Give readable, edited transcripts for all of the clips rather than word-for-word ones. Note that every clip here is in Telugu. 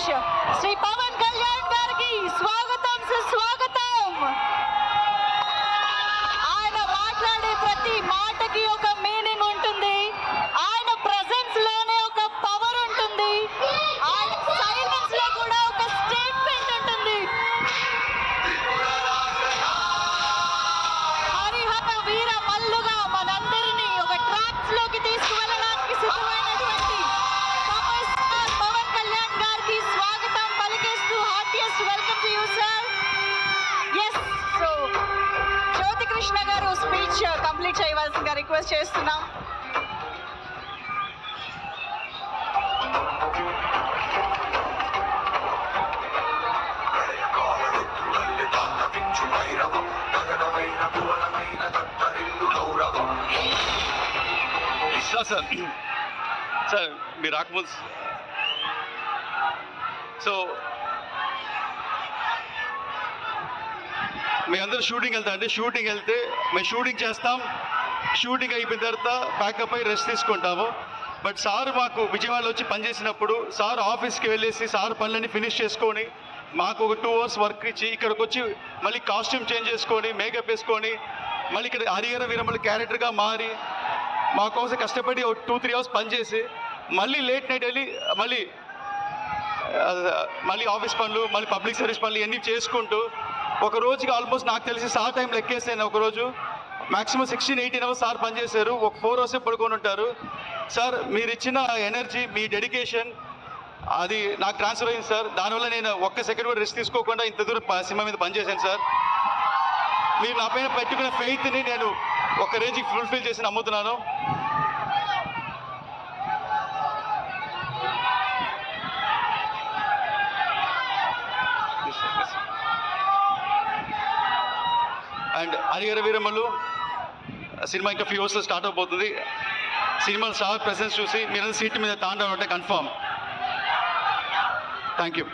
స్టేజ్ శ్రీ పవన్ కళ్యాణ్ గారికి స్వాగతం సుస్వాగతం. ఆయన మాట్లాడే ప్రతి మాటకి ఒక మీనింగ్ ఉంటుంది. ఆయన ప్రెజెన్స్ లోనే ఒక పవర్ ఉంటుంది. ఆయన సైలెన్స్ లో కూడా ఒక స్టేట్మెంట్ ఉంటుంది. హరిహర వీర మల్లుగా మనందరినీ ఒక ట్రాక్స్ లోకి తీసుకువెళ్ళడానికి సిద్ధమైనటువంటి పవర్ స్టార్ పవన్ కళ్యాణ్ గారికి స్వాగతం పలికేస్తూ heartiest welcome to you sir. Yes, so Jyothi Krishna garu speech complete చేయవలసిందిగా రిక్వెస్ట్ చేస్తున్నాం. సార్ మీరు రాకముందు సో మేమందరూ షూటింగ్ వెళ్తామండి. షూటింగ్ వెళ్తే మేము షూటింగ్ చేస్తాం. షూటింగ్ అయిపోయిన తర్వాత ప్యాకప్ అయి రెస్ట్ తీసుకుంటాము. బట్ సార్ మాకు విజయవాడలో వచ్చి పనిచేసినప్పుడు సార్ ఆఫీస్కి వెళ్ళేసి సార్ పనులన్నీ ఫినిష్ చేసుకొని మాకు ఒక 2 hours వర్క్ ఇచ్చి ఇక్కడికి వచ్చి మళ్ళీ కాస్ట్యూమ్ చేంజ్ చేసుకొని మేకప్ వేసుకొని మళ్ళీ ఇక్కడ హరిహర వీరమల్లు క్యారెక్టర్గా మారి మా కోసం కష్టపడి ఒక 2-3 hours పనిచేసి మళ్ళీ లేట్ నైట్ వెళ్ళి మళ్ళీ ఆఫీస్ పనులు మళ్ళీ పబ్లిక్ సర్వీస్ పనులు ఇవన్నీ చేసుకుంటూ ఒక రోజుకి ఆల్మోస్ట్ నాకు తెలిసి సార్ టైం లెక్కేసాను. ఒకరోజు మ్యాక్సిమం 16-18 hours సార్ పనిచేశారు. ఒక 4 hours పడుకొని ఉంటారు. సార్ మీరు ఇచ్చిన ఎనర్జీ, మీ డెడికేషన్ అది నాకు ట్రాన్స్ఫర్ అయింది సార్. దానివల్ల నేను ఒక్క సెకండ్ కూడా రెస్ట్ తీసుకోకుండా ఇంత దూరం సినిమా మీద పనిచేశాను సార్. మీరు నా పైన పెట్టుకున్న ఫెయిత్ని నేను ఒక రేంజ్కి ఫుల్ఫిల్ చేసి నమ్ముతున్నాను. అండ్ హరిహర వీరమల్లు సినిమా ఇంకా ఫ్యూ అవర్స్లో స్టార్ట్ అవబోతుంది. సినిమా స్టార్ ప్రెసెన్స్ చూసి మీరు సీట్ మీద తాండవం అంటే confirm. Thank you.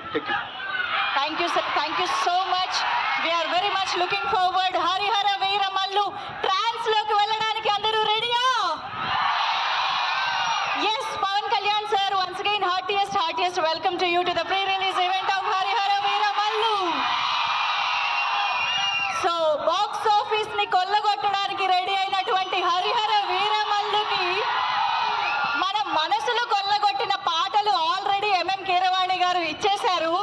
Thank you sir, thank you so much. We're very much looking forward. Harihara Veeramallu trance లోకి వెళ్ళడానికి అందరూ రెడీయా? Yes, Pawan Kalyan sir, once again heartiest welcome to you to the pre release event of Harihara Veeramallu. So box office ని కొల్లగొట్టడానికి రెడీ అయినటువంటి హరిహర వీరమల్లుకి మన మనసులు కొల్లగొట్టిన పాటలు ఆల్రెడీ ఎంఎం కీరవాణి గారు ఇచ్చేశారు.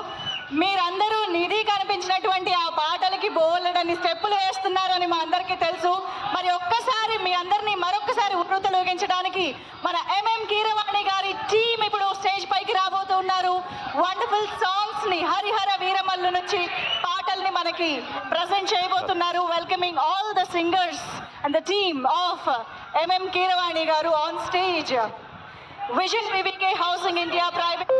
మీరందరూ నిధి కనిపించినటువంటి ఆ పాటలకి బోలెడని స్టెప్పులు వేస్తున్నారని మా అందరికీ తెలుసు. మరి ఒక్కసారి మీ అందరినీ మరొక్కసారి ఉర్రూతలూగించడానికి మన ఎంఎం కీరవాణి గారి టీం ఇప్పుడు స్టేజ్ పైకి రాబోతున్నారు. వండర్ఫుల్ సాంగ్స్ ని హరిహర వీరమల్లు నుంచి పాటల్ని మనకి ప్రజెంట్ చేయబోతున్నారు. Welcoming all the singers and the team of MM Keeravani garu on stage. Vision VVK Housing India private